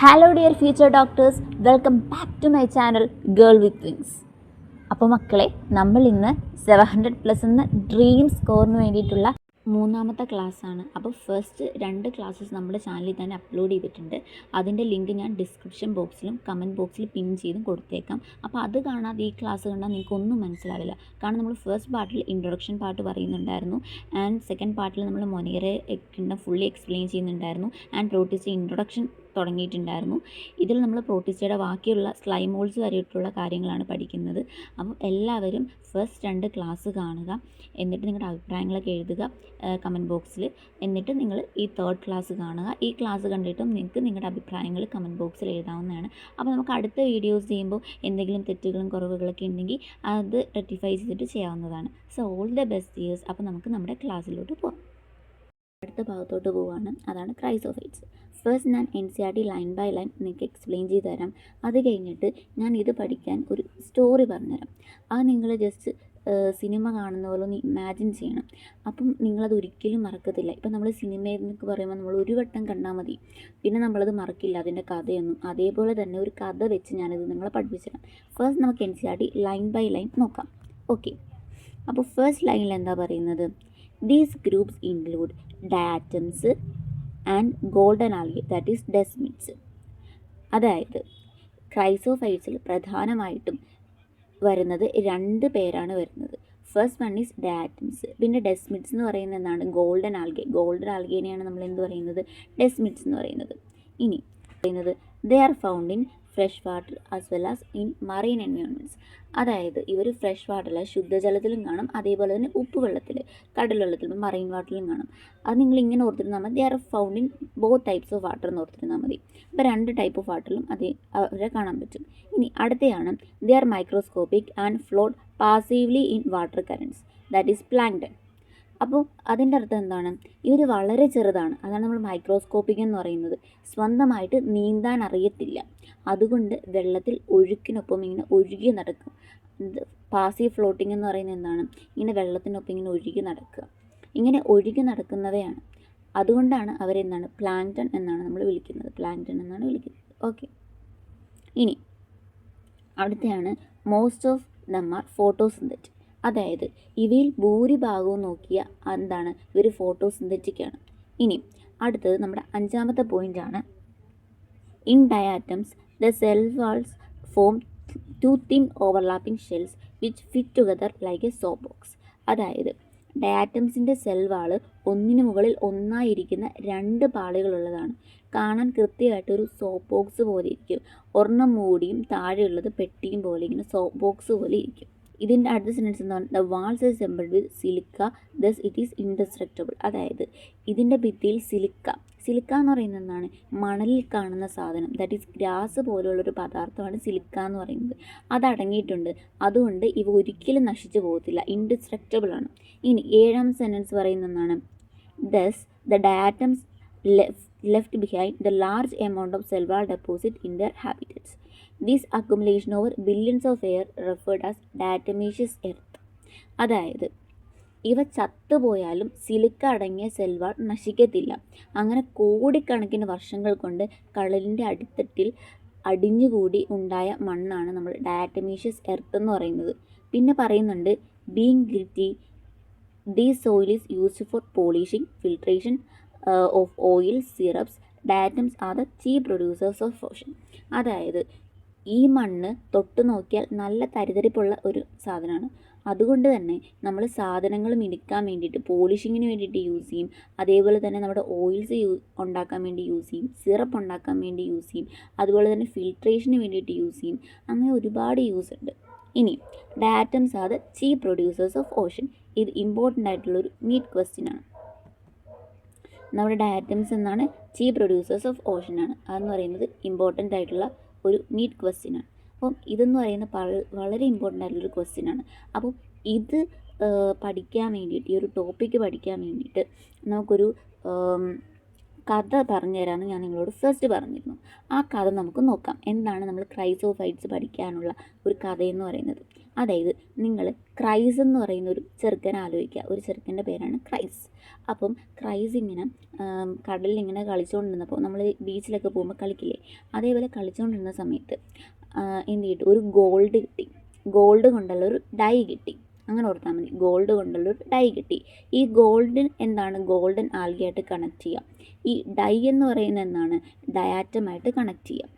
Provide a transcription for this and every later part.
Hello dear future doctors, welcome back to my channel girl with wings. അപ്പോൾ മക്കളെ, നമ്മൾ ഇന്ന് 700+ എന്ന ഡ്രീം സ്കോറിന് വേണ്ടിയിട്ടുള്ള മൂന്നാമത്തെ ക്ലാസ്സാണ്. അപ്പോൾ ഫസ്റ്റ് 2 ക്ലാസ്സസ് നമ്മുടെ ചാനലിൽ തന്നെ അപ്ലോഡ് ചെയ്തിട്ടുണ്ട്. അതിൻ്റെ ലിങ്ക് ഞാൻ ഡിസ്ക്രിപ്ഷൻ ബോക്സിലും കമൻറ്റ് ബോക്സിൽ പിൻ ചെയ്തും കൊടുത്തേക്കാം. അപ്പോൾ അത് കാണാതെ ഈ ക്ലാസ് കണ്ടാൽ നിങ്ങൾക്കൊന്നും മനസ്സിലാവില്ല. കാരണം നമ്മൾ ഫസ്റ്റ് പാർട്ടിൽ ഇൻട്രൊഡക്ഷൻ പാർട്ട് പറയുന്നുണ്ടായിരുന്നു, ആൻഡ് സെക്കൻഡ് പാർട്ടിൽ നമ്മൾ മൊനീറെ കിങ്ഡം ഫുള്ളി എക്സ്പ്ലെയിൻ ചെയ്യുന്നുണ്ടായിരുന്നു, ആൻഡ് പ്രോട്ടീസ് ഇൻട്രൊഡക്ഷൻ തുടങ്ങിയിട്ടുണ്ടായിരുന്നു. ഇതിൽ നമ്മൾ പ്രോട്ടിസ്റ്റയുടെ ബാക്കിയുള്ള സ്ലൈമോൾസ് വരെയിട്ടുള്ള കാര്യങ്ങളാണ് പഠിക്കുന്നത്. അപ്പം എല്ലാവരും ഫസ്റ്റ് 2 ക്ലാസ് കാണുക, എന്നിട്ട് നിങ്ങളുടെ അഭിപ്രായങ്ങളൊക്കെ എഴുതുക കമൻറ്റ് ബോക്സിൽ. എന്നിട്ട് നിങ്ങൾ ഈ 3rd ക്ലാസ് കാണുക. ഈ ക്ലാസ് കണ്ടിട്ടും നിങ്ങൾക്ക് നിങ്ങളുടെ അഭിപ്രായങ്ങൾ കമൻറ്റ് ബോക്സിൽ എഴുതാവുന്നതാണ്. അപ്പോൾ നമുക്ക് അടുത്ത വീഡിയോസ് ചെയ്യുമ്പോൾ എന്തെങ്കിലും തെറ്റുകളും കുറവുകളൊക്കെ ഉണ്ടെങ്കിൽ അത് റെക്ടിഫൈ ചെയ്തിട്ട് ചെയ്യാവുന്നതാണ്. So all the best years. അപ്പോൾ നമുക്ക് നമ്മുടെ ക്ലാസ്സിലോട്ട് പോകാം. അടുത്ത ഭാഗത്തോട്ട് പോവുകയാണ്, അതാണ് ക്രൈസ് ഓഫ് എയ്ഡ്സ്. ഫസ്റ്റ് ഞാൻ NCERT ലൈൻ ബൈ ലൈൻ നിങ്ങൾക്ക് എക്സ്പ്ലെയിൻ ചെയ്ത് തരാം. അത് കഴിഞ്ഞിട്ട് ഞാൻ ഇത് പഠിക്കാൻ ഒരു സ്റ്റോറി പറഞ്ഞുതരാം. അത് നിങ്ങൾ ജസ്റ്റ് സിനിമ കാണുന്ന പോലെ ഒന്ന് ഇമാജിൻ ചെയ്യണം. അപ്പം നിങ്ങളത് ഒരിക്കലും മറക്കത്തില്ല. ഇപ്പം നമ്മൾ സിനിമയെന്നൊക്കെ പറയുമ്പോൾ നമ്മൾ ഒരു വട്ടം കണ്ടാൽ മതി, പിന്നെ നമ്മളത് മറക്കില്ല അതിൻ്റെ കഥയൊന്നും. അതേപോലെ തന്നെ ഒരു കഥ വെച്ച് ഞാനിത് നിങ്ങളെ പഠിപ്പിച്ചു തരാം. ഫസ്റ്റ് നമുക്ക് NCERT ലൈൻ ബൈ ലൈൻ നോക്കാം. ഓക്കെ, അപ്പോൾ ഫസ്റ്റ് ലൈനിൽ എന്താ പറയുന്നത്? These groups include diatoms and golden algae, that is desmids. അതായത് ക്രൈസോഫൈറ്റ്സിൽ പ്രധാനമായിട്ടും വരുന്നത് 2 പേരാണ് വരുന്നത്. ഫസ്റ്റ് വൺ ഈസ് ഡയാറ്റംസ്, പിന്നെ ഡെസ്മിഡ്സ് എന്ന് പറയുന്നത് എന്താണ്? Golden algae. ഗോൾഡൻ ആൽഗേനെയാണ് നമ്മൾ എന്ത് പറയുന്നത്? ഡെസ്മിഡ്സ് എന്ന് പറയുന്നത്. ഇനി പറയുന്നത് they are found in fresh water as well as in marine environments. അതായത് ഇവർ ഫ്രഷ് വാട്ടറിൽ ശുദ്ധജലത്തിലും കാണും, അതേപോലെ തന്നെ ഉപ്പുവെള്ളത്തിൽ, കടൽവെള്ളത്തിലും മറൈൻ വാട്ടറിലും കാണും. അത് നിങ്ങൾ ഇങ്ങനെ ഓർത്തിരുന്നാൽ മതി. They are found in both types of water എന്ന് ഓർത്തിരുന്നാൽ മതി. അപ്പോൾ 2 ടൈപ്പ് ഓഫ് വാട്ടറിലും അവരെ കാണാൻ പറ്റും. ഇനി അടുത്തയാണ് they are microscopic and float passively in water currents, that is plankton. അപ്പോൾ അതിൻ്റെ അർത്ഥം എന്താണ്? ഇവർ വളരെ ചെറുതാണ്, അതാണ് നമ്മൾ മൈക്രോസ്കോപ്പിക് എന്ന് പറയുന്നത്. സ്വന്തമായിട്ട് നീന്താൻ അറിയത്തില്ല, അതുകൊണ്ട് വെള്ളത്തിൽ ഒഴുക്കിനൊപ്പം ഇങ്ങനെ ഒഴുകി നടക്കും. പാസീവ് ഫ്ലോട്ടിംഗ് എന്ന് പറയുന്നത് എന്താണ്? ഇങ്ങനെ വെള്ളത്തിനൊപ്പം ഇങ്ങനെ ഒഴുകി നടക്കുക. ഇങ്ങനെ ഒഴുകി നടക്കുന്നവയാണ്. അതുകൊണ്ടാണ് അവരെന്താണ്? പ്ലാങ്ക്ടൺ എന്നാണ് നമ്മൾ വിളിക്കുന്നത്. പ്ലാങ്ക്ടൺ എന്നാണ് വിളിക്കുന്നത്. ഓക്കെ, ഇനി അടുത്തയാണ് most of them are photosynthetic. അതായത് ഇവയിൽ ഭൂരിഭാഗവും നോക്കിയാൽ എന്താണ്? ഇവർ ഫോട്ടോസിന്തറ്റിക്കാണ്. ഇനി അടുത്തത് നമ്മുടെ 5ാമത്തെ പോയിൻ്റാണ്. In diatoms the cell walls form 2 thin overlapping shells which fit together like a soap box. അതായത് ഡയാറ്റംസിൻ്റെ സെൽ വാള് ഒന്നിനു മുകളിൽ ഒന്നായിരിക്കുന്ന 2 പാളികളുള്ളതാണ്. കാണാൻ കൃത്യമായിട്ടൊരു സോപ്പ് ബോക്സ് പോലെ ഇരിക്കും. ഒരെണ്ണം മൂടിയും താഴെയുള്ളത് പെട്ടിയും പോലെ ഇങ്ങനെ സോപ്പ് ബോക്സ് പോലെ ഇരിക്കും. ഇതിൻ്റെ അടുത്ത സെൻറ്റൻസ് എന്താണ്? The walls is embed with silica thus it is indestructible. അതായത് ഇതിൻ്റെ ഭിത്തിയിൽ സിലിക്ക എന്ന് പറയുന്നത് എന്താണ്? മണലിൽ കാണുന്ന സാധനം, ദാറ്റ് ഈസ് ഗ്രാസ് പോലുള്ളൊരു പദാർത്ഥമാണ് സിലിക്ക എന്ന് പറയുന്നത്. അതടങ്ങിയിട്ടുണ്ട്. അതുകൊണ്ട് ഇവ ഒരിക്കലും നശിച്ചു പോകത്തില്ല, ഇൻഡസ്ട്രക്റ്റബിൾ ആണ്. ഇനി 7ാമത്തെ സെൻറ്റൻസ് പറയുന്നത് എന്താണ്? Thus the diatoms left behind the large amount of cell wall deposit in their habitats. This accumulation over billions of years referred as diatomaceous earth. അതായത് ഇവ ചത്തുപോയാലും സിലിക്ക അടങ്ങിയ സെൽവാൾ നശിക്കത്തില്ല. അങ്ങനെ കോടിക്കണക്കിന് വർഷങ്ങൾ കൊണ്ട് കടലിൻ്റെ അടിത്തട്ടിൽ അടിഞ്ഞുകൂടി ഉണ്ടായ മണ്ണാണ് നമ്മൾ ഡയാറ്റമീഷ്യസ് എർത്ത് എന്ന് പറയുന്നത്. പിന്നെ പറയുന്നുണ്ട് being gritty these soil is used for polishing, filtration of oil, syrups. Diatoms are the chief producers of Ocean. അതായത് ഈ മണ്ണ് തൊട്ട് നോക്കിയാൽ നല്ല തരിതരിപ്പുള്ള ഒരു സാധനമാണ്. അതുകൊണ്ട് തന്നെ നമ്മൾ സാധനങ്ങൾ മിനുക്കാൻ വേണ്ടിയിട്ട്, പോളിഷിങ്ങിന് വേണ്ടിയിട്ട് യൂസ് ചെയ്യും. അതേപോലെ തന്നെ നമ്മുടെ ഓയിൽസ് ഉണ്ടാക്കാൻ വേണ്ടി യൂസ് ചെയ്യും, സിറപ്പ് ഉണ്ടാക്കാൻ വേണ്ടി യൂസ് ചെയ്യും, അതുപോലെ തന്നെ ഫിൽട്രേഷന് വേണ്ടിയിട്ട് യൂസ് ചെയ്യും. അങ്ങനെ ഒരുപാട് യൂസ് ഉണ്ട്. ഇനി diatoms are the chief producers of Ocean. ഇത് ഇമ്പോർട്ടൻ്റ് ആയിട്ടുള്ളൊരു നീറ്റ് ക്വസ്റ്റ്യൻ ആണ്. നമ്മുടെ ഡയാറ്റംസ് എന്നാണ് ചീഫ് പ്രൊഡ്യൂസേഴ്സ് ഓഫ് ഓഷൻ ആണ്. അതെന്ന് പറയുന്നത് ഇമ്പോർട്ടൻ്റ് ആയിട്ടുള്ള ഒരു നീറ്റ് ക്വസ്റ്റ്യൻ ആണ്. അപ്പം ഇതെന്ന് പറയുന്ന വളരെ ഇമ്പോർട്ടൻ്റ് ആയിട്ടുള്ളൊരു ക്വസ്റ്റ്യൻ ആണ്. അപ്പോൾ ഇത് പഠിക്കാൻ വേണ്ടിയിട്ട്, ഈ ഒരു ടോപ്പിക്ക് പഠിക്കാൻ വേണ്ടിയിട്ട് നമുക്കൊരു കഥ പറഞ്ഞു തരാമെന്ന് ഞാൻ നിങ്ങളോട് ഫസ്റ്റ് പറഞ്ഞിരുന്നു. ആ കഥ നമുക്ക് നോക്കാം. എന്താണ് നമ്മൾ ക്രൈസോഫൈറ്റ്സ് പഠിക്കാനുള്ള ഒരു കഥയെന്ന് പറയുന്നത്. അതായത് നിങ്ങൾ ക്രൈസ് എന്ന് പറയുന്ന ഒരു ചെറുക്കനെ ആലോചിക്കുക. ഒരു ചെറുക്കൻ്റെ പേരാണ് ക്രൈസ്. അപ്പം ക്രൈസ് ഇങ്ങനെ കടലിൽ ഇങ്ങനെ കളിച്ചുകൊണ്ടിരുന്നപ്പോൾ നമ്മൾ ബീച്ചിലൊക്കെ പോകുമ്പോൾ കളിക്കില്ലേ, അതേപോലെ കളിച്ചുകൊണ്ടിരുന്ന സമയത്ത് എന്ത് കിട്ടും, ഒരു ഗോൾഡ് കിട്ടി. ഗോൾഡ് കൊണ്ടുള്ള ഒരു ഡൈ കിട്ടി. അങ്ങനെ ഓർത്താൽ മതി, ഗോൾഡ് കൊണ്ടുള്ളൊരു ഡൈ കിട്ടി. ഈ ഗോൾഡൻ എന്താണ്, ഗോൾഡൻ ആൽഗയായിട്ട് കണക്ട് ചെയ്യാം. ഈ ഡൈ എന്ന് പറയുന്നത് എന്താണ്, ഡയാറ്റമായിട്ട് കണക്ട് ചെയ്യാം.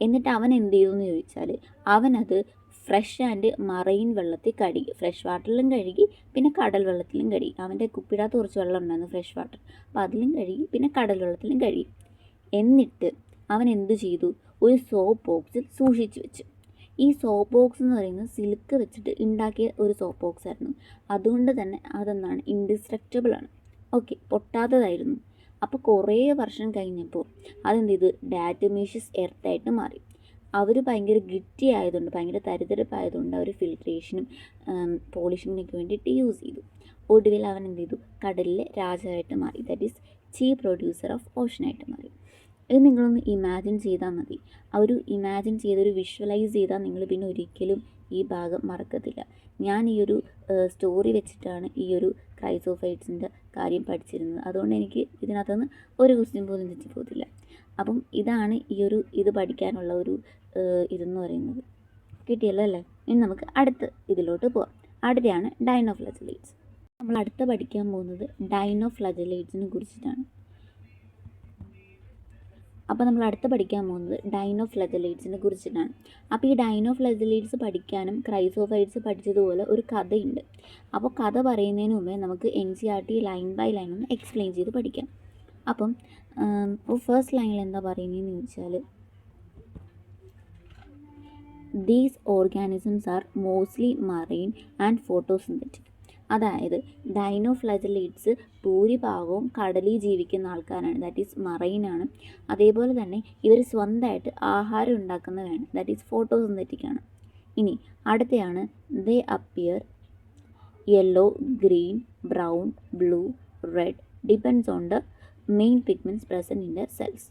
എന്നിട്ട് അവൻ എന്ത് ചെയ്തു എന്ന് ചോദിച്ചാൽ, അവനത് ഫ്രഷ് ആൻഡ് മറൈൻ വെള്ളത്തിൽ കഴുകി, ഫ്രഷ് വാട്ടറിലും കഴുകി, പിന്നെ കടൽ വെള്ളത്തിലും കഴുകി. അവൻ്റെ കുപ്പിടാത്ത കുറച്ച് വെള്ളം ഉണ്ടായിരുന്നു, ഫ്രഷ് വാട്ടർ, അപ്പോൾ അതിലും കഴുകി, പിന്നെ കടൽ വെള്ളത്തിലും കഴുകി. എന്നിട്ട് അവൻ എന്ത് ചെയ്തു, ഒരു സോപ്പ് ബോക്സിൽ സൂക്ഷിച്ചു വെച്ചു. ഈ സോപ്പ് ബോക്സ് എന്ന് പറയുന്നത് സിൽക്ക് വെച്ചിട്ട് ഉണ്ടാക്കിയ ഒരു സോപ്പ് ബോക്സ് ആയിരുന്നു. അതുകൊണ്ട് തന്നെ അതെന്താണ്, ഇൻഡിസ്ട്രക്റ്റബിൾ ആണ്. ഓക്കെ, പൊട്ടാത്തതായിരുന്നു. അപ്പോൾ കുറേ വർഷം കഴിഞ്ഞപ്പോൾ അതെന്ത് ചെയ്തു, ഡാറ്റമീഷ്യസ് എർത്തായിട്ട് മാറി. അവർ ഭയങ്കര ഗിറ്റി ആയതുകൊണ്ട്, ഭയങ്കര തരിതരിപ്പായതുകൊണ്ട് അവർ ഫിൽട്രേഷനും പോളിഷിങ്ങിനൊക്കെ വേണ്ടിയിട്ട് യൂസ് ചെയ്തു. ഒടുവിൽ അവൻ എന്ത് ചെയ്തു, കടലിലെ രാജാവായിട്ട് മാറി. That is chief producer of ഓഷനായിട്ട് മാറി. ഇത് നിങ്ങളൊന്ന് ഇമാജിൻ ചെയ്താൽ മതി. ആ ഒരു ഇമാജിൻ ചെയ്തൊരു വിഷ്വലൈസ് ചെയ്താൽ നിങ്ങൾ പിന്നെ ഒരിക്കലും ഈ ഭാഗം മറക്കത്തില്ല. ഞാൻ ഈ ഒരു സ്റ്റോറി വെച്ചിട്ടാണ് ഈ ഒരു ക്രൈസോഫൈറ്റ്സിൻ്റെ കാര്യം പഠിച്ചിരുന്നത്. അതുകൊണ്ട് എനിക്ക് ഇതിനകത്തുനിന്ന് ഒരു ക്വസ്റ്റ്യൻ പോലും തെറ്റിപ്പോകത്തില്ല. അപ്പം ഇതാണ് ഈ ഒരു ഇത് പഠിക്കാനുള്ള ഒരു ഇതെന്ന് പറയുന്നത്. കിട്ടിയല്ലോ അല്ലേ? ഇനി നമുക്ക് അടുത്ത ഇതിലോട്ട് പോകാം. അടുത്തയാണ് ഡൈനോഫ്ലജലേറ്റ്സ്. നമ്മൾ അടുത്ത പഠിക്കാൻ പോകുന്നത് ഡൈനോഫ്ലജലേറ്റ്സിനെ കുറിച്ചിട്ടാണ്. അപ്പോൾ നമ്മൾ അടുത്ത് പഠിക്കാൻ പോകുന്നത് ഡൈനോഫ്ലജലേറ്റ്സിനെ കുറിച്ചിട്ടാണ്. അപ്പോൾ ഈ ഡൈനോഫ്ലജലേറ്റ്സ് പഠിക്കാനും ക്രൈസോഫൈറ്റ്സ് പഠിച്ചതുപോലെ ഒരു കഥയുണ്ട്. അപ്പോൾ കഥ പറയുന്നതിന് മുമ്പേ നമുക്ക് NCERT ലൈൻ ബൈ ലൈൻ ഒന്ന് എക്സ്പ്ലെയിൻ ചെയ്ത് പഠിക്കാം. അപ്പം ഫസ്റ്റ് ലൈനിൽ എന്താ പറയുന്നതെന്ന് ചോദിച്ചാൽ, these organisms are mostly marine and photosynthetic. അതായത് ഡൈനോഫ്ലജലേറ്റ്സ് ഭൂരിഭാഗവും കടലിൽ ജീവിക്കുന്ന ആൾക്കാരാണ്, ദാറ്റ് ഈസ് മറൈനാണ്. അതേപോലെ തന്നെ ഇവർ സ്വന്തമായിട്ട് ആഹാരം ഉണ്ടാക്കുന്നവയാണ്, ദാറ്റ് ഈസ് ഫോട്ടോസിന്തറ്റിക് ആണ്. ഇനി അടുത്തയാണ് they appear yellow, green, brown, blue, red depends on the main pigments present in the cells.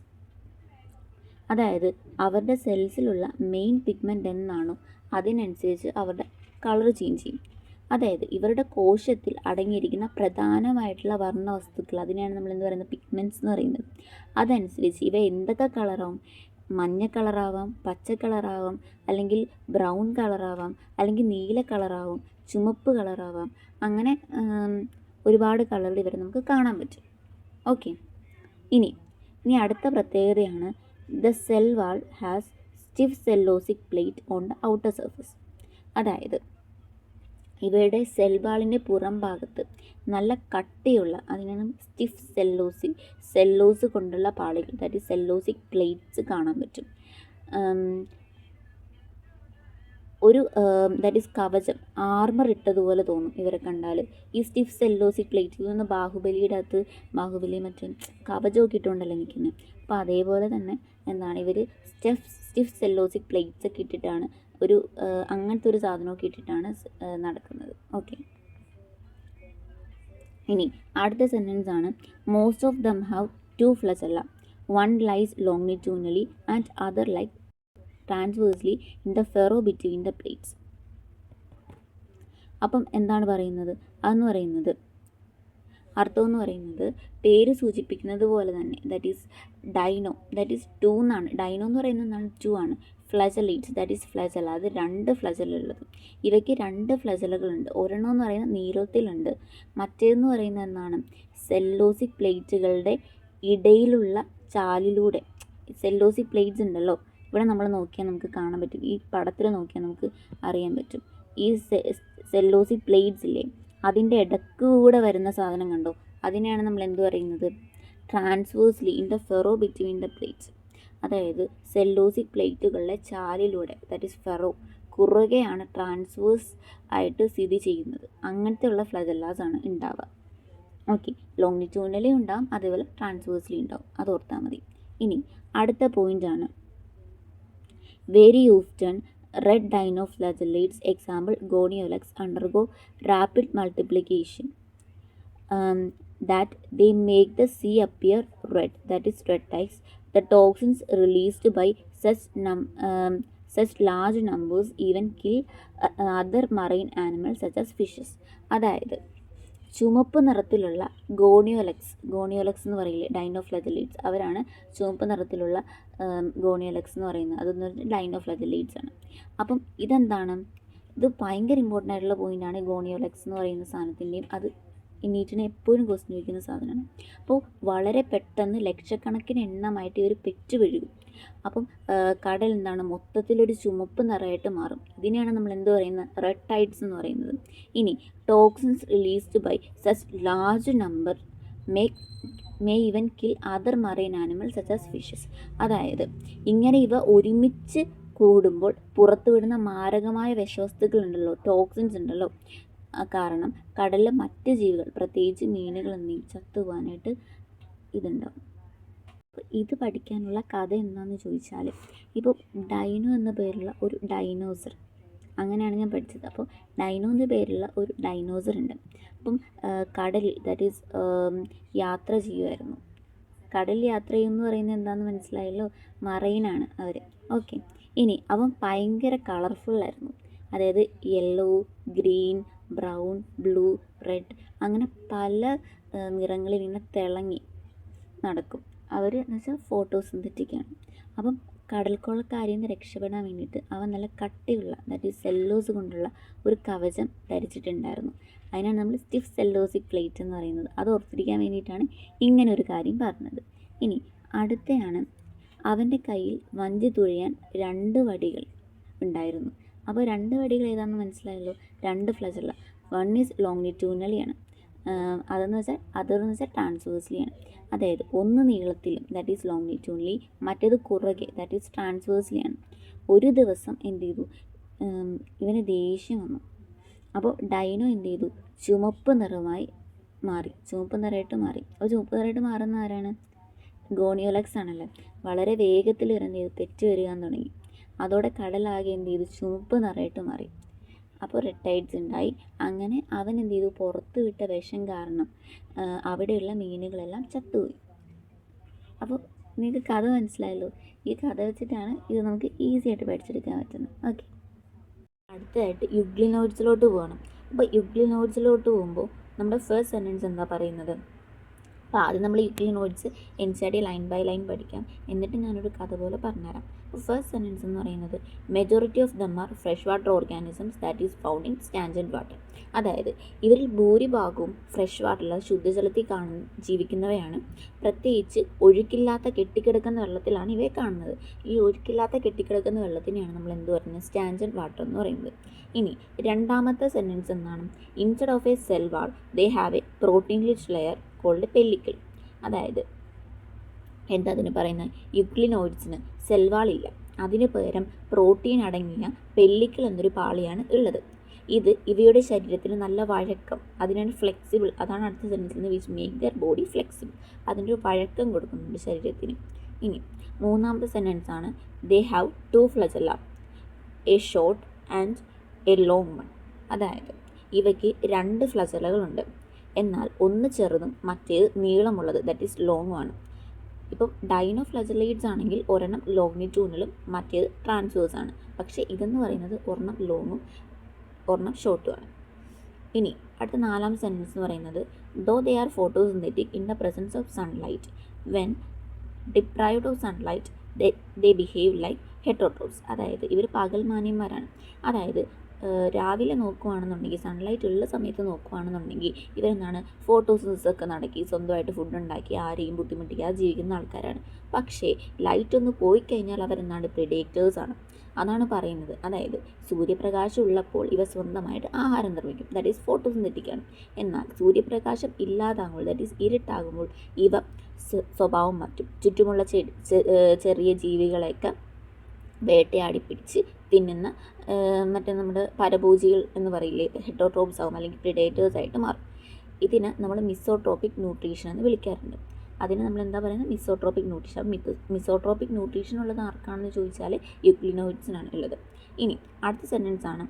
അതായത് അവരുടെ സെൽസിലുള്ള മെയിൻ പിഗ്മെൻറ്റ് എന്നാണോ അതിനനുസരിച്ച് അവരുടെ കളർ ചേഞ്ച് ചെയ്യും. അതായത് ഇവരുടെ കോശത്തിൽ അടങ്ങിയിരിക്കുന്ന പ്രധാനമായിട്ടുള്ള വർണ്ണവസ്തുക്കൾ, അതിനെയാണ് നമ്മൾ എന്ത് പറയുന്നത്, പിഗ്മെൻറ്റ്സ് എന്ന് പറയുന്നത്. അതനുസരിച്ച് ഇവ എന്തൊക്കെ കളറാവും, മഞ്ഞ കളറാവാം, പച്ച കളറാവാം, അല്ലെങ്കിൽ ബ്രൗൺ കളറാവാം, അല്ലെങ്കിൽ നീല കളറാവാം, ചുമപ്പ് കളറാവാം. അങ്ങനെ ഒരുപാട് കളറിൽ ഇവരെ നമുക്ക് കാണാൻ പറ്റും. ഓക്കെ, ഇനി അടുത്ത പ്രത്യേകതയാണ് the cell wall has stiff cellulosic plate on the outer surface. അതായത് ഇവയുടെ സെൽ വാളിൻ്റെ പുറം ഭാഗത്ത് നല്ല കട്ടിയുള്ള, അതിനാണ് സ്റ്റിഫ് സെല്ലോസ് കൊണ്ടുള്ള പാളികൾ, ദാറ്റ് ഈസ് സെല്ലോസിക് പ്ലേറ്റ്സ് കാണാൻ പറ്റും. ഒരു ദാറ്റ് ഈസ് കവചം, ആർമർ ഇട്ടതുപോലെ തോന്നും ഇവരെ കണ്ടാൽ. ഈ സ്റ്റിഫ് സെല്ലോസിക് പ്ലേറ്റിൽ നിന്ന് ബാഹുബലി മറ്റേ കവചമൊക്കെ ഇട്ടുകൊണ്ടല്ലേ നിൽക്കുന്നത്. അപ്പോൾ അതേപോലെ തന്നെ എന്താണ്, ഇവർ സ്റ്റിഫ് സെല്ലോസിക് പ്ലേറ്റ്സ് ഒക്കെ ഇട്ടിട്ടാണ് ഒരു അങ്ങനത്തെ ഒരു സാധനമൊക്കെ ഇട്ടിട്ടാണ് നടക്കുന്നത്. ഓക്കെ, ഇനി അടുത്ത സെൻറ്റൻസ് ആണ്, most of dum have 2 flagella. One lies longitudinally and other lies transversely in the furrow between the plates. അപ്പം എന്താണ് പറയുന്നത്, അർത്ഥം എന്ന് പറയുന്നത് പേര് സൂചിപ്പിക്കുന്നത് പോലെ തന്നെ, that is dino, that is 2 എന്നാണ്. ഡൈനോ എന്ന് പറയുന്നത് എന്താണ്, 2 ആണ്. ഫ്ലജലേറ്റ്സ്, ദാറ്റ് ഈസ് ഫ്ലജല, അത് 2 ഫ്ലജല ഉള്ളത്. ഇവയ്ക്ക് 2 ഫ്ലജലകളുണ്ട്. ഒരെണ്ണം എന്ന് പറയുന്നത് നീളത്തിലുണ്ട്, മറ്റേതെന്ന് പറയുന്നത് എന്താണ്, സെല്ലോസിക് പ്ലേറ്റുകളുടെ ഇടയിലുള്ള ചാലിലൂടെ. സെല്ലോസിക് പ്ലേറ്റ്സ് ഉണ്ടല്ലോ, ഇവിടെ നമ്മൾ നോക്കിയാൽ നമുക്ക് കാണാൻ പറ്റും, ഈ പടത്തിൽ നോക്കിയാൽ നമുക്ക് അറിയാൻ പറ്റും. ഈ സെല്ലോസിക് പ്ലേറ്റ്സ് ഇല്ലേ, അതിൻ്റെ ഇടയ്ക്കൂടെ വരുന്ന സാധനം കണ്ടോ, അതിനെയാണ് നമ്മൾ എന്ത് പറയുന്നത്, transversely in the furrow between the plates. അതായത് സെല്ലോസിക് പ്ലേറ്റുകളിലെ ചാലിലൂടെ, ദാറ്റ് ഈസ് ഫെറോ, കുറുകെയാണ് ട്രാൻസ്വേഴ്സ് ആയിട്ട് സ്ഥിതി ചെയ്യുന്നത്. അങ്ങനത്തെയുള്ള ഫ്ലജല്ലാസ് ആണ് ഉണ്ടാവുക. ഓക്കെ, ലോങ്ങിറ്റ്യൂഡിനലി ഉണ്ടാവും, അതേപോലെ ട്രാൻസ്വേഴ്സ്ലി ഉണ്ടാവും, അത് ഓർത്താൽ മതി. ഇനി അടുത്ത പോയിൻ്റാണ്, very often red dinoflagellates, example Goniolax, undergo rapid multiplication. that they make the sea appear red, that is red tides. The toxins released by such large numbers even kill other marine animals such as fishes. അതായത് ചുമപ്പ് നിറത്തിലുള്ള ഗോണിയോലക്സ് എന്ന് പറയില്ലേ, ഡൈനോഫ്ലജലേറ്റ്സ്, അവരാണ് ചുമപ്പ് നിറത്തിലുള്ള ഗോണിയോലക്സ് എന്ന് പറയുന്നത്. അതെന്ന് പറഞ്ഞാൽ ഡൈനോഫ്ലജലേറ്റ്സ് ആണ്. അപ്പം ഇതെന്താണ്, ഇത് ഭയങ്കര ഇമ്പോർട്ടൻ്റ് ആയിട്ടുള്ള പോയിൻ്റാണ് ഗോണിയോലക്സ് എന്ന് പറയുന്ന സാധനത്തിൻ്റെയും. അത് നീറ്റിനെ എപ്പോഴും ക്വസ്റ്റ്യൻ ചോദിക്കുന്ന സാധനമാണ്. അപ്പോൾ വളരെ പെട്ടെന്ന് ലക്ഷക്കണക്കിന് എണ്ണമായിട്ട് ഇവർ പെറ്റുപെഴുകും. അപ്പം കടൽ എന്താണ്, മൊത്തത്തിലൊരു ചുമപ്പ് നിറമായിട്ട് മാറും. ഇതിനെയാണ് നമ്മൾ എന്ത് പറയുന്നത്, റെഡ് ടൈഡ്സ് എന്ന് പറയുന്നത്. ഇനി toxins released by such large number may even kill other marine animals such as fishes. അതായത് ഇങ്ങനെ ഇവ ഒരുമിച്ച് കൂടുമ്പോൾ പുറത്തുവിടുന്ന മാരകമായ വിഷവസ്തുക്കളുണ്ടല്ലോ, ടോക്സിൻസ് ഉണ്ടല്ലോ, കാരണം കടലിലെ മറ്റ് ജീവികൾ, പ്രത്യേകിച്ച് മീനുകൾ എന്നീ ചത്തുപോകാനായിട്ട് ഇതുണ്ടാവും. ഇത് പഠിക്കാനുള്ള കഥ എന്താണെന്ന് ചോദിച്ചാൽ, ഇപ്പോൾ ഡൈനോ എന്ന പേരുള്ള ഒരു ഡൈനോസർ, അങ്ങനെയാണ് ഞാൻ പഠിച്ചത്. അപ്പോൾ ഡൈനോ എന്ന പേരുള്ള ഒരു ഡൈനോസർ ഉണ്ട്. അപ്പം കടലിൽ, ദാറ്റ് ഈസ് യാത്ര ചെയ്യുമായിരുന്നു. കടലിൽ യാത്ര ചെയ്യുമെന്ന് പറയുന്നത് എന്താണെന്ന് മനസ്സിലായല്ലോ, മറൈനാണ് അവർ. ഓക്കെ, ഇനി അവൻ ഭയങ്കര കളർഫുള്ളായിരുന്നു. അതായത് yellow, green, brown, blue, red, അങ്ങനെ പല നിറങ്ങളിൽ ഇങ്ങനെ തിളങ്ങി നടക്കും. അവർ എന്ന് വെച്ചാൽ ഫോട്ടോസിന്തറ്റിക്കാണ്. അപ്പം കടൽക്കൊള്ളക്കാരിൽ നിന്ന് രക്ഷപ്പെടാൻ വേണ്ടിയിട്ട് അവൻ നല്ല കട്ടിയുള്ള, ദാറ്റ് ഈസ് സെല്ലോസ് കൊണ്ടുള്ള ഒരു കവചം ധരിച്ചിട്ടുണ്ടായിരുന്നു. അതിനാണ് നമ്മൾ സ്റ്റിഫ് സെല്ലോസിക് പ്ലേറ്റ് എന്ന് പറയുന്നത്. അത് ഓർത്തിരിക്കാൻ വേണ്ടിയിട്ടാണ് ഇങ്ങനെ ഒരു കാര്യം പറഞ്ഞത്. ഇനി അടുത്തയാണ്, അവൻ്റെ കയ്യിൽ വഞ്ചി തുഴയാൻ 2 വടികൾ ഉണ്ടായിരുന്നു. അപ്പോൾ 2 വടികൾ ഏതാണെന്ന് മനസ്സിലായല്ലോ, 2 ഫ്ലജല്ല. വൺ ഈസ് ലോങ്ങിറ്റ്യൂഡിനലിയാണ്, അതെന്ന് വെച്ചാൽ ട്രാൻസ്വേഴ്സ്ലിയാണ്. അതായത് ഒന്ന് നീളത്തിലും, ദാറ്റ് ഈസ് ലോങ്ങിറ്റ്യൂഡിനലി, മറ്റേത് കുറുകെ, ദാറ്റ് ഈസ് ട്രാൻസ്വേഴ്സ്ലിയാണ്. ഒരു ദിവസം എന്ത് ചെയ്തു, ഇവന് ദേഷ്യം വന്നു. അപ്പോൾ ഡൈനോ എന്ത് ചെയ്തു, ചുമപ്പ് നിറമായിട്ട് മാറി. അപ്പോൾ ചുമപ്പ് നിറമായിട്ട് മാറുന്ന ആരാണ്, ഗോണിയോലക്സ് ആണല്ലോ. വളരെ വേഗത്തിൽ എന്ത് ചെയ്തു, തെറ്റ് വരികാൻ തുടങ്ങി. അതോടെ കടലാകെ എന്ത് ചെയ്തു, ചുമപ്പ് നിറമായിട്ട് മാറി. അപ്പോൾ റെഡ് ടൈഡ്സ് ഉണ്ടായി. അങ്ങനെ അവൻ എന്ത് ചെയ്തു, പുറത്ത് വിട്ട വിഷം കാരണം അവിടെയുള്ള മീനുകളെല്ലാം ചത്തുപോയി. അപ്പോൾ നിങ്ങൾക്ക് കഥ മനസ്സിലായല്ലോ. ഈ കഥ വെച്ചിട്ടാണ് ഇത് നമുക്ക് ഈസി ആയിട്ട് പഠിച്ചെടുക്കാൻ പറ്റുന്നത്. ഓക്കെ, അടുത്തതായിട്ട് യുഗ്ലിനോയിഡ്സിലോട്ട് പോകണം. അപ്പോൾ യുഗ്ലിനോയിഡ്സിലോട്ട് പോകുമ്പോൾ നമ്മുടെ ഫസ്റ്റ് സെൻറ്റൻസ് എന്താ പറയുന്നത്, അപ്പോൾ ആദ്യം നമ്മൾ യുഗ്ലിനോയിഡ്സ് NCERT ലൈൻ ബൈ ലൈൻ പഠിക്കാം. എന്നിട്ട് ഞാനൊരു കഥ പോലെ പറഞ്ഞുതരാം. അപ്പോൾ ഫസ്റ്റ് സെൻറ്റൻസ് എന്ന് പറയുന്നത്, majority of them R fresh water organisms that is found in standard water. അതായത് ഇവരിൽ ഭൂരിഭാഗവും ഫ്രഷ് വാട്ടറിൽ, ശുദ്ധജലത്തിൽ ജീവിക്കുന്നവയാണ്. പ്രത്യേകിച്ച് ഒഴുക്കില്ലാത്ത കെട്ടിക്കിടക്കുന്ന വെള്ളത്തിലാണ് ഇവയെ കാണുന്നത്. ഈ ഒഴുക്കില്ലാത്ത കെട്ടിക്കിടക്കുന്ന വെള്ളത്തിനെയാണ് നമ്മൾ എന്ത് പറയുന്നത്, സ്റ്റാൻഡേർഡ് വാട്ടർ എന്ന് പറയുന്നത്. ഇനി രണ്ടാമത്തെ സെൻറ്റൻസ് എന്താണ്, instead of a cell wall they have a protein rich layer called pellicle. അതായത് എന്താ അതിന് പറയുന്നത്, യുഗ്ലിനോയിഡ്സിന് സെൽവാളില്ല, അതിന് പകരം പ്രോട്ടീൻ അടങ്ങിയ പെല്ലിക്കിൾ എന്നൊരു പാളിയാണ് ഉള്ളത്. ഇത് ഇവയുടെ ശരീരത്തിന് നല്ല വഴക്കം, അതിനാണ് ഫ്ലെക്സിബിൾ, അതാണ് അടുത്ത സെൻറ്റൻസിൽ നിന്ന്, which make there body flexible, അതിൻ്റെ ഒരു വഴക്കം കൊടുക്കുന്നുണ്ട് ശരീരത്തിന്. ഇനി മൂന്നാമത്തെ സെൻറ്റൻസ് ആണ്, they have 2 flagella, A short and A long one. അതായത് ഇവയ്ക്ക് 2 ഫ്ലജലകളുണ്ട്, എന്നാൽ ഒന്ന് ചെറുതും മറ്റേത് നീളമുള്ളത്, ദാറ്റ് ഈസ് ലോങ് ആണ്. ഇപ്പം ഡൈനോഫ്ലജലേറ്റ്സ് ആണെങ്കിൽ ഒരെണ്ണം ലോങ്ങിറ്റ്യൂഡിനലും മറ്റേത് ട്രാൻസ്വേഴ്സ് ആണ്. പക്ഷേ ഇതെന്ന് പറയുന്നത് ഒരെണ്ണം ലോങ്ങും ഒരെണ്ണം ഷോർട്ടും ആണ്. ഇനി അടുത്ത 4ാം സെൻറ്റൻസ് എന്ന് പറയുന്നത്, though they are photosynthetic in the presence of sunlight, when deprived of sunlight they behave like heterotrophs. അതായത് ഇവർ പകൽമാന്യന്മാരാണ്. അതായത് രാവിലെ നോക്കുകയാണെന്നുണ്ടെങ്കിൽ, സൺലൈറ്റ് ഉള്ള സമയത്ത് നോക്കുകയാണെന്നുണ്ടെങ്കിൽ ഇവരെന്താണ്, ഫോട്ടോസിന്തസിസ് നടക്കി സ്വന്തമായിട്ട് ഫുഡ് ഉണ്ടാക്കി ആരെയും ബുദ്ധിമുട്ടിക്കാതെ ജീവിക്കുന്ന ആൾക്കാരാണ്. പക്ഷേ ലൈറ്റ് ഒന്ന് പോയി കഴിഞ്ഞാൽ അവരെന്താണ്, പ്രിഡേറ്റേഴ്സാണ്. അതാണ് പറയുന്നത്. അതായത് സൂര്യപ്രകാശം ഉള്ളപ്പോൾ ഇവ സ്വന്തമായിട്ട് ആഹാരം നിർമ്മിക്കും, ദാറ്റ് ഈസ് ഫോട്ടോസിന്തറ്റിക്കാണ്. എന്നാൽ സൂര്യപ്രകാശം ഇല്ലാതാകുമ്പോൾ, ദാറ്റ് ഈസ് ഇരുട്ടാകുമ്പോൾ ഇവ സ്വഭാവം മാറ്റും. ചുറ്റുമുള്ള ചെറിയ ജീവികളെയൊക്കെ വേട്ടയാടി പിടിച്ച് തിന്നുന്ന മറ്റേ നമ്മുടെ പരഭോജികൾ എന്ന് പറയില്ലേ, ഹെറ്ററോട്രോപ്സ് ആകും, അല്ലെങ്കിൽ പ്രിഡേറ്റേഴ്സായിട്ട് മാറും. ഇതിന് നമ്മൾ മിസോട്രോപിക് ന്യൂട്രീഷൻ എന്ന് വിളിക്കാറുണ്ട്. അതിന് നമ്മൾ എന്താ പറയുന്നത്, മിസോട്രോപിക് ന്യൂട്രീഷൻ. മിസോട്രോപിക് ന്യൂട്രീഷൻ ഉള്ളത് ആർക്കാണെന്ന് ചോദിച്ചാൽ യുഗ്ലിനോയിഡ്സിനാണ് ഉള്ളത്. ഇനി അടുത്ത സെൻറ്റൻസ് ആണ്,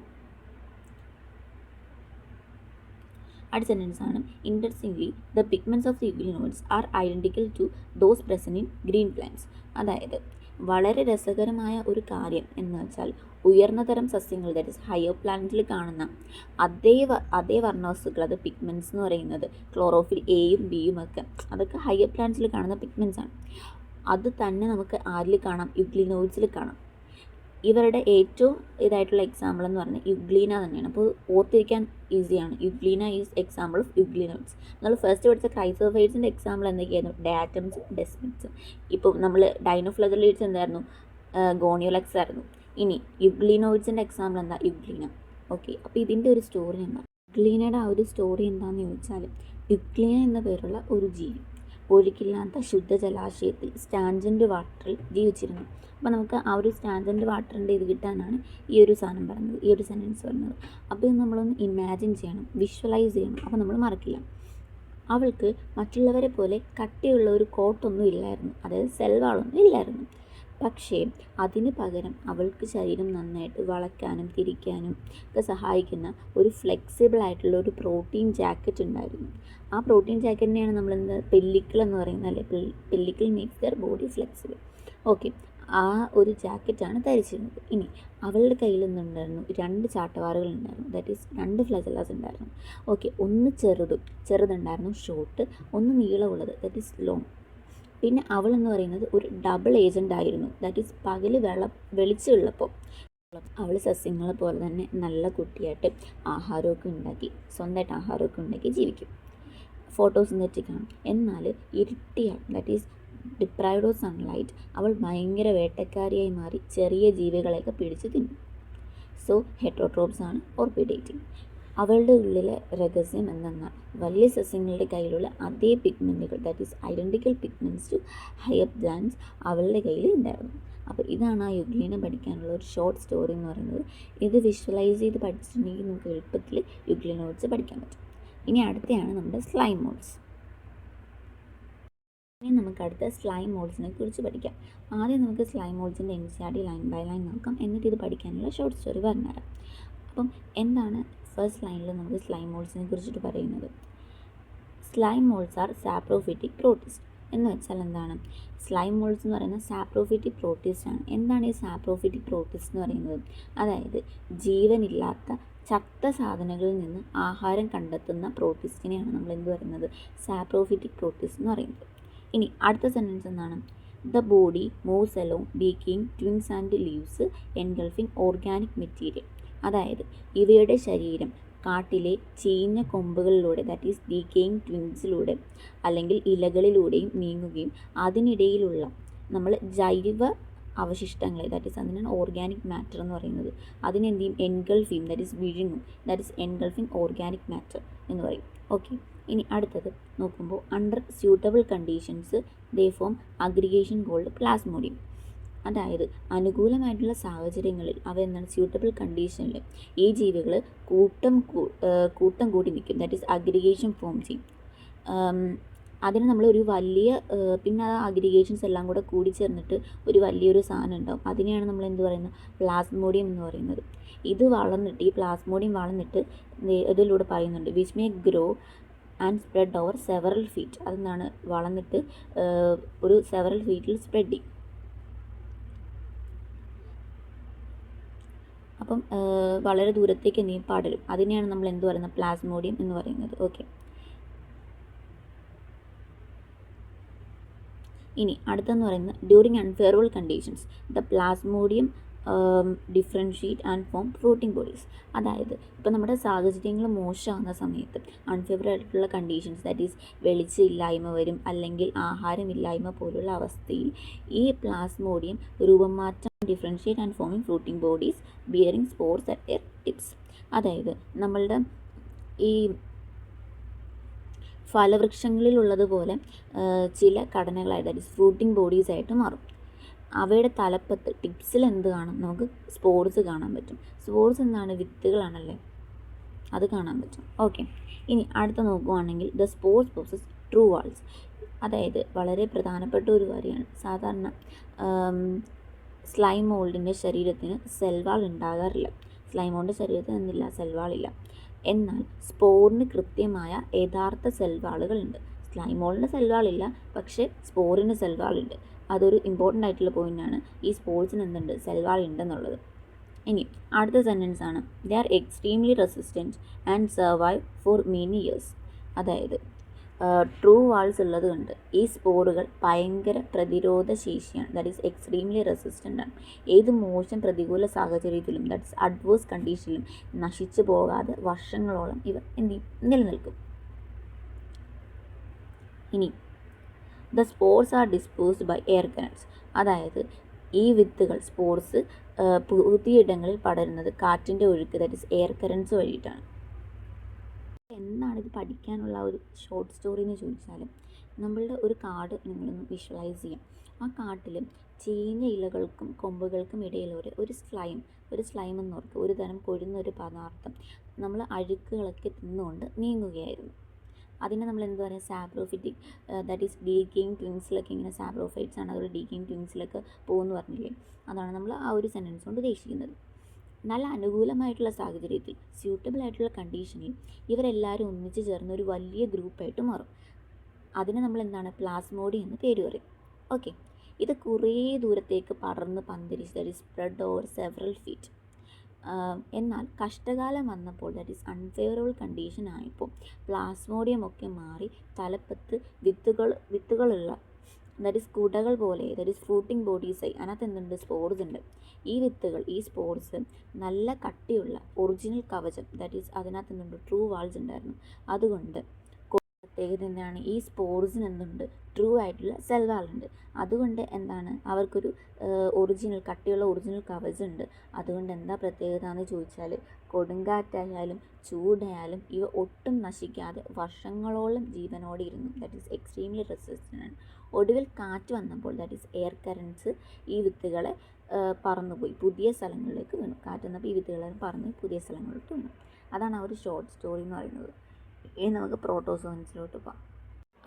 അടുത്ത സെൻറ്റൻസ് ആണ് interestingly the pigments of the euglenoids are identical to those present in green plants. അതായത് വളരെ രസകരമായ ഒരു കാര്യം എന്ന് വെച്ചാൽ ഉയർന്ന തരം സസ്യങ്ങൾ, ദാറ്റ് ഇസ് ഹയർ പ്ലാന്റിൽ കാണുന്ന അതേ വർണ്ണവസ്തുക്കൾ, അത് പിഗ്മെൻറ്റ്സ് എന്ന് പറയുന്നത് ക്ലോറോഫിൽ എയും ബിയും ഒക്കെ, അതൊക്കെ ഹയർ പ്ലാന്റ്സിൽ കാണുന്ന പിഗ്മെൻറ്റ്സ് ആണ്. അത് തന്നെ നമുക്ക് ആരിൽ കാണാം? യുഗ്ലിനോയിഡ്സിൽ കാണാം. ഇവരുടെ ഏറ്റവും ഇതായിട്ടുള്ള എക്സാമ്പിൾ എന്ന് പറഞ്ഞാൽ യുഗ്ലീന തന്നെയാണ്. അപ്പോൾ ഓർത്തിരിക്കാൻ ഈസിയാണ്. Euglena is example of euglenoids. നമ്മൾ ഫസ്റ്റ് പഠിച്ച ക്രൈസോഫൈറ്റ്സിൻ്റെ എക്സാമ്പിൾ എന്തൊക്കെയായിരുന്നു? ഡാറ്റംസും ഡെസ്മിക്സും. ഇപ്പോൾ നമ്മൾ ഡൈനോഫ്ലജലേറ്റ്സ് എന്തായിരുന്നു? ഗോണിയോലക്സ് ആയിരുന്നു. ഇനി യുഗ്ലിനോയിഡ്സിൻ്റെ എക്സാമ്പിൾ എന്താ? യുഗ്ലീന. ഓക്കെ, അപ്പോൾ ഇതിൻ്റെ ഒരു സ്റ്റോറി ഞാൻ പറയാം. യുഗ്ലീനയുടെ ആ ഒരു സ്റ്റോറി എന്താണെന്ന് ചോദിച്ചാൽ, യുഗ്ലീന എന്ന പേരുള്ള ഒരു ജീവി ഒഴുക്കില്ലാത്ത ശുദ്ധ ജലാശയത്തിൽ സ്റ്റാൻജൻ്റ് വാട്ടറിൽ ജീവിച്ചിരുന്നു. അപ്പോൾ നമുക്ക് ആ ഒരു സ്റ്റാൻജൻ്റ് വാട്ടറിൻ്റെ ഇത് കിട്ടാനാണ് ഈ ഒരു സാധനം പറഞ്ഞത്, ഈ ഒരു സെൻറ്റൻസ് പറഞ്ഞത്. അപ്പോൾ ഇത് നമ്മളൊന്ന് ഇമാജിൻ ചെയ്യണം, വിഷ്വലൈസ് ചെയ്യണം. അപ്പോൾ നമ്മൾ മറക്കില്ല. അവൾക്ക് മറ്റുള്ളവരെ പോലെ കട്ടിയുള്ള ഒരു കോട്ടൊന്നും ഇല്ലായിരുന്നു, അതായത് സെൽവാളൊന്നും ഇല്ലായിരുന്നു. പക്ഷേ അതിന് പകരം അവൾക്ക് ശരീരം നന്നായിട്ട് വളയ്ക്കാനും തിരിക്കാനും ഒക്കെ സഹായിക്കുന്ന ഒരു ഫ്ലെക്സിബിൾ ആയിട്ടുള്ള ഒരു പ്രോട്ടീൻ ജാക്കറ്റ് ഉണ്ടായിരുന്നു. ആ പ്രോട്ടീൻ ജാക്കറ്റിനെയാണ് നമ്മളെന്ത് പെല്ലിക്കിൾ എന്ന് പറയുന്നത്, അല്ലേ? Pellicle makes there body flexible. Okay, ആ ഒരു ജാക്കറ്റാണ് ധരിച്ചിരുന്നത്. ഇനി അവളുടെ കയ്യിൽ നിന്നുണ്ടായിരുന്നു 2 ചാട്ടവാറുകൾ ഉണ്ടായിരുന്നു, ദാറ്റ് ഈസ് 2 ഫ്ലജലാസ് ഉണ്ടായിരുന്നു. ഓക്കെ, ഒന്ന് ചെറുതുണ്ടായിരുന്നു ഷോർട്ട്, ഒന്ന് നീളമുള്ളത്, ദാറ്റ് ഈസ് ലോങ്. പിന്നെ അവൾ എന്ന് പറയുന്നത് ഒരു ഡബിൾ ഏജൻ്റ് ആയിരുന്നു, ദാറ്റ് ഈസ് പകൽ വെളിച്ചമുള്ളപ്പോൾ അവൾ സസ്യങ്ങളെ പോലെ തന്നെ നല്ല കുട്ടിയായിട്ട് സ്വന്തമായിട്ട് ആഹാരമൊക്കെ ഉണ്ടാക്കി ജീവിക്കും. ഫോട്ടോസിന്തറ്റിക് ആണ്. എന്നാൽ ഇരുട്ടിയാൽ, that is deprived of sunlight, അവൾ ഭയങ്കര വേട്ടക്കാരിയായി മാറി ചെറിയ ജീവികളെയൊക്കെ പിടിച്ച് തിന്നും. സോ ഹെറ്ററോട്രോപ്സ് ആണ് ഓർ പ്രിഡേറ്റിംഗ്. അവളുടെ ഉള്ളിലെ രഹസ്യം എന്തെന്നാൽ വലിയ സസ്യങ്ങളുടെ കയ്യിലുള്ള അതേ പിഗ്മെൻറ്റുകൾ, that is identical pigments to higher plants അവളുടെ കയ്യിൽ ഉണ്ടായിരുന്നു. അപ്പോൾ ഇതാണ് ആ യുഗ്ലീന പഠിക്കാനുള്ള ഒരു ഷോർട്ട് സ്റ്റോറി എന്ന് പറയുന്നത്. ഇത് വിഷ്വലൈസ് ചെയ്ത് പഠിച്ചിട്ടുണ്ടെങ്കിൽ നമുക്ക് എളുപ്പത്തിൽ യുഗ്ലിനോയിഡ്സ് പഠിക്കാൻ പറ്റും. ഇനി അടുത്തയാണ് നമ്മുടെ സ്ലൈം മോൾഡ്സ്. ഇനി നമുക്ക് അടുത്ത സ്ലൈം മോൾഡ്സിനെ കുറിച്ച് പഠിക്കാം. ആദ്യം നമുക്ക് സ്ലൈം മോൾഡ്സിൻ്റെ NCERT ലൈൻ ബൈ ലൈൻ നോക്കാം, എന്നിട്ട് ഇത് പഠിക്കാനുള്ള ഷോർട്ട് സ്റ്റോറി പറഞ്ഞുതരാം. അപ്പം എന്താണ് ഫസ്റ്റ് ലൈനിൽ നമുക്ക് സ്ലൈം മോൾഡ്സിനെ കുറിച്ചിട്ട് പറയുന്നത്? Slime moulds are saprophytic protist. എന്ന് വെച്ചാൽ എന്താണ്? സ്ലൈം മോൾഡ്സ് എന്ന് പറയുന്നത് സാപ്രോഫിറ്റിക് പ്രോട്ടിസ്റ്റ് ആണ്. എന്താണ് ഈ സാപ്രോഫിറ്റിക് പ്രോട്ടിസ്റ്റ് എന്ന് പറയുന്നത്? അതായത് ജീവനില്ലാത്ത ചത്ത സാധനങ്ങളിൽ നിന്ന് ആഹാരം കണ്ടെത്തുന്ന പ്രോട്ടിസ്റ്റിനെയാണ് നമ്മൾ എന്ത് പറയുന്നത്? സാപ്രോഫിറ്റിക് പ്രോട്ടിസ്റ്റ് എന്ന് പറയുന്നത്. ഇനി അടുത്ത സെൻറ്റൻസ് എന്താണ്? The body moves along decaying twigs and leaves engulfing organic material. അതായത് ഇവയുടെ ശരീരം കാട്ടിലെ ചീഞ്ഞ കൊമ്പുകളിലൂടെ, ദാറ്റ് ഈസ് ഡീക്കേയിങ് ട്വിൻസിലൂടെ അല്ലെങ്കിൽ ഇലകളിലൂടെയും നീങ്ങുകയും അതിനിടയിലുള്ള നമ്മൾ ജൈവ അവശിഷ്ടങ്ങളെ, ദാറ്റ് ഈസ് അതിനാണ് ഓർഗാനിക് മാറ്റർ എന്ന് പറയുന്നത്, അതിനെന്ത് ചെയ്യും? എൻഗൾഫ് ചെയ്യും, ദാറ്റ് ഈസ് വിഴുങ്ങും, that is engulfing organic matter എന്ന് പറയും. ഓക്കെ, ഇനി അടുത്തത് നോക്കുമ്പോൾ under suitable conditions they form aggregation called plasmodium. അതായത് അനുകൂലമായിട്ടുള്ള സാഹചര്യങ്ങളിൽ അവ എന്താണ്? സ്യൂട്ടബിൾ കണ്ടീഷനിൽ ഈ ജീവികൾ കൂട്ടം കൂടി നിൽക്കും, ദാറ്റ് ഈസ് അഗ്രിഗേഷൻ ഫോം ചെയ്യും. അതിന് നമ്മൾ ഒരു വലിയ പിന്നെ ആ അഗ്രിഗേഷൻസ് എല്ലാം കൂടെ കൂടി ചേർന്നിട്ട് ഒരു വലിയൊരു സാധനം ഉണ്ടാവും, അതിനെയാണ് നമ്മൾ എന്ത് പറയുന്നത്? പ്ലാസ്മോഡിയം എന്ന് പറയുന്നത്. ഇത് വളർന്നിട്ട്, ഈ പ്ലാസ്മോഡിയം വളർന്നിട്ട് ഇതിലൂടെ പറയുന്നുണ്ട് which may grow and spread over several feet. അതെന്താണ്? വളർന്നിട്ട് ഒരു സെവറൽ ഫീറ്റിൽ സ്പ്രെഡ് ചെയ്യും. അപ്പം വളരെ ദൂരത്തേക്ക് എന്തെങ്കിലും പടരും, അതിനെയാണ് നമ്മൾ എന്ത് പറയുന്നത്? പ്ലാസ്മോഡിയം എന്ന് പറയുന്നത്. ഓക്കെ, ഇനി അടുത്തെന്ന് പറയുന്നത് during unfavourable conditions the Plasmodium differentiate and form fruiting bodies. അതായത് ഇപ്പോൾ നമ്മുടെ സാഹചര്യങ്ങൾ മോശമാകുന്ന സമയത്ത്, അൺഫേവറബിൾ ആയിട്ടുള്ള കണ്ടീഷൻസ്, ദാറ്റ് ഈസ് വെളിച്ചമില്ലായ്മ വരും, അല്ലെങ്കിൽ ആഹാരമില്ലായ്മ പോലുള്ള അവസ്ഥയിൽ ഈ പ്ലാസ്മോഡിയം രൂപം മാറ്റം differentiate and forming fruiting bodies bearing spores at their tips. അതായത് നമ്മളുടെ ഈ ഫലവൃക്ഷങ്ങളിലുള്ളതുപോലെ ചില ഘടനകളായിട്ട്, ദാറ്റ് ഈസ് ഫ്രൂട്ടിംഗ് ബോഡീസ് ആയിട്ട് മാറും. അവയുടെ തലപ്പത്ത് ടിപ്സിൽ എന്ത് കാണും? നമുക്ക് സ്പോർസ് കാണാൻ പറ്റും. സ്പോർസ് എന്താണ്? വിത്തുകളാണല്ലേ, അത് കാണാൻ പറ്റും. ഓക്കെ, ഇനി അടുത്ത നോക്കുകയാണെങ്കിൽ the spores possess true walls. അതായത് വളരെ പ്രധാനപ്പെട്ട ഒരു കാര്യമാണ്. സാധാരണ സ്ലൈം മോൾഡിൻ്റെ ശരീരത്തിന് സെൽവാൾ ഉണ്ടാകാറില്ല. സ്ലൈം മോൾഡിൻ്റെ ശരീരത്തിന് എന്തില്ല? സെൽവാളില്ല. എന്നാൽ സ്പോറിന് കൃത്യമായ യഥാർത്ഥ സെൽവാളുകളുണ്ട്. സ്ലൈമോളിന് സെൽവാളില്ല, പക്ഷേ സ്പോറിന് സെൽവാളുണ്ട്. അതൊരു ഇമ്പോർട്ടൻ്റ് ആയിട്ടുള്ള പോയിൻ്റാണ്. ഈ സ്പോർട്സിന് എന്തുണ്ട്, സെൽവാൾ ഉണ്ടെന്നുള്ളത്. ഇനി അടുത്ത സെൻറ്റൻസ് ആണ്, they are extremely resistant and survive for many years. അതായത് ട്രൂ വാൾസ് ഉള്ളത് കൊണ്ട് ഈ സ്പോറുകൾ ഭയങ്കര പ്രതിരോധ ശേഷിയാണ്, ദാറ്റ് ഈസ് എക്സ്ട്രീംലി റെസിസ്റ്റൻ്റ് ആണ്. ഏത് മോശം പ്രതികൂല സാഹചര്യത്തിലും, ദാറ്റ് ഈസ് അഡ്വേഴ്സ് കണ്ടീഷനിലും നശിച്ചു പോകാതെ വർഷങ്ങളോളം ഇവ നിലനിൽക്കും. ഇനി the spores are dispersed by air currents. അതായത് ഈ വിത്തുകൾ സ്പോർട്സ് പുതിയിടങ്ങളിൽ പടരുന്നത് കാറ്റിൻ്റെ ഒഴുക്ക്, ദാറ്റ് ഈസ് എയർ കറൻറ്റ്സ് വഴിയിട്ടാണ്. എന്താണ് ഇത് പഠിക്കാനുള്ള ഒരു ഷോർട്ട് സ്റ്റോറി എന്ന് ചോദിച്ചാൽ, നമ്മളുടെ ഒരു കാട് നിങ്ങളൊന്ന് വിഷ്വലൈസ് ചെയ്യാം. ആ കാട്ടിൽ ചീഞ്ഞ ഇലകൾക്കും കൊമ്പുകൾക്കും ഇടയിൽ ഒരു സ്ലൈം എന്ന് ഓർക്കുക, ഒരു തരം കൊഴുന്ന ഒരു പദാർത്ഥം നമ്മൾ അഴുക്കുകളൊക്കെ തിന്നുകൊണ്ട് നീങ്ങുകയായിരുന്നു. അതിനെ നമ്മൾ എന്താ പറയുക, സാബ്രോഫിറ്റിക്, ദാറ്റ് ഈസ് ഡീക്കെയിങ് ട്വിൻസിലൊക്കെ ഇങ്ങനെ സാബ്രോഫൈറ്റ്സ് ആണ്, അതുപോലെ ഡീക്കെയിങ് ട്വിൻസിലൊക്കെ പോകുമെന്ന് പറഞ്ഞില്ലേ, അതാണ് നമ്മൾ ആ ഒരു സെൻറ്റൻസ് കൊണ്ട് ഉദ്ദേശിക്കുന്നത്. നല്ല അനുകൂലമായിട്ടുള്ള സാഹചര്യത്തിൽ, സ്യൂട്ടബിൾ ആയിട്ടുള്ള കണ്ടീഷനിൽ ഇവരെല്ലാവരും ഒന്നിച്ച് ചേർന്ന് ഒരു വലിയ ഗ്രൂപ്പായിട്ട് മാറും. അതിന് നമ്മൾ എന്താണ്, പ്ലാസ്മോഡിയം എന്ന് പേര് പറയും. ഓക്കെ, ഇത് കുറേ ദൂരത്തേക്ക് പടർന്ന് പന്തലിച്ച്, that is spread over several feet. എന്നാൽ കഷ്ടകാലം വന്നപ്പോൾ, ദാറ്റ് ഈസ് അൺഫേവറബിൾ കണ്ടീഷൻ ആയപ്പോൾ പ്ലാസ്മോഡിയം ഒക്കെ മാറി തലപ്പത്ത് വിത്തുകളുള്ള, ദാറ്റ് ഈസ് കുടകൾ പോലെ, ദാറ്റ് ഈസ് ഫ്രൂട്ടിംഗ് ബോഡീസായി. അതിനകത്ത് എന്തുണ്ട്, സ്പോർസ് ഉണ്ട്. ഈ വിത്തുകൾ, ഈ സ്പോർസ് നല്ല കട്ടിയുള്ള ഒറിജിനൽ കവചം, ദാറ്റ് ഈസ് അതിനകത്ത് എന്തുണ്ട്, ട്രൂ വാൾസ് ഉണ്ടായിരുന്നു. അതുകൊണ്ട് പ്രത്യേകത എന്താണ്, ഈ സ്പോർസിന് എന്തുണ്ട്, ട്രൂ ആയിട്ടുള്ള സെൽവാളുണ്ട്. അതുകൊണ്ട് എന്താണ്, അവർക്കൊരു കട്ടിയുള്ള ഒറിജിനൽ കവചം ഉണ്ട്. അതുകൊണ്ട് എന്താ പ്രത്യേകത എന്ന് ചോദിച്ചാൽ, കൊടുങ്കാറ്റായാലും ചൂടായാലും ഇവ ഒട്ടും നശിക്കാതെ വർഷങ്ങളോളം ജീവനോടെ ഇരുന്നു, ദാറ്റ് ഈസ് എക്സ്ട്രീംലി റെസിസ്റ്റൻ്റ് ആണ്. ഒടുവിൽ കാറ്റ് വന്നപ്പോൾ, ദാറ്റ് ഈസ് എയർ കറൻറ്റ്സ്, ഈ വിത്തുകളെ പറന്നുപോയി പുതിയ സ്ഥലങ്ങളിലേക്ക് വീണു. കാറ്റ് വന്നപ്പോൾ ഈ വിത്തുകളെ പറന്ന് പുതിയ സ്ഥലങ്ങളിലേക്ക് വീണു. അതാണ് ആ ഒരു ഷോർട്ട് സ്റ്റോറി എന്ന് പറയുന്നത്. ഇനി നമുക്ക് പ്രോട്ടോസോവൻസിലോട്ട് പോകാം.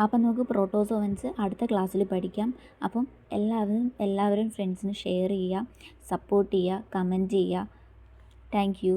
അപ്പം നമുക്ക് പ്രോട്ടോസോവൻസ് അടുത്ത ക്ലാസ്സിൽ പഠിക്കാം. അപ്പം എല്ലാവരും ഫ്രണ്ട്സിന് ഷെയർ ചെയ്യുക, സപ്പോർട്ട് ചെയ്യുക, കമൻറ്റ് ചെയ്യുക. Thank you.